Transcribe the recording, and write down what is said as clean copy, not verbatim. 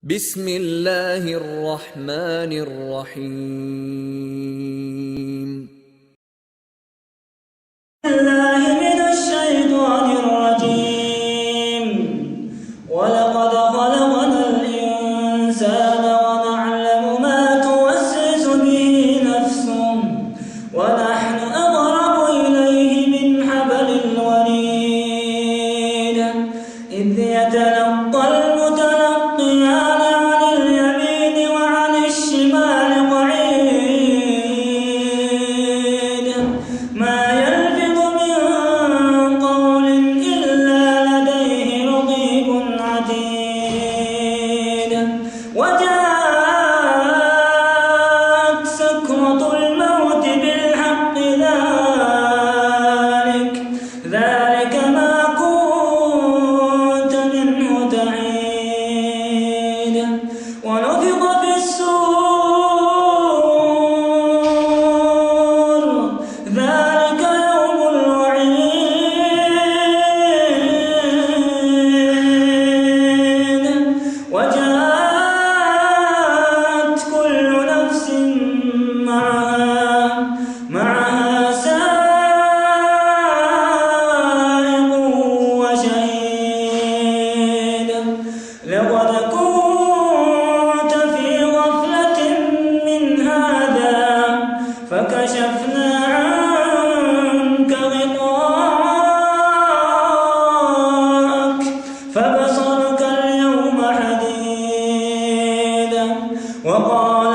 بسم الله الرحمن الرحيم. الله من الشيطان الرجيم. ولقد خلقنا الإنسان ونعلم ما توسوس به نفسه ونحن أقرب إليه من حبل الوريد إذ يتلقى المتلقيان عن اليمين وعن الشمال قعيد ما يلفظ من قول إلا لديه رقيب عتيد وجاءت سكرة الموت بالحق ذلك ما كنت منه تحيد ونفخ في الصور ذلك يوم الوعيد وجاءت كل نفس معها سائق وشهيد لقد كنت في غفلة من هذا فكشفنا عنك غطاءك فبصرك اليوم حديد وقال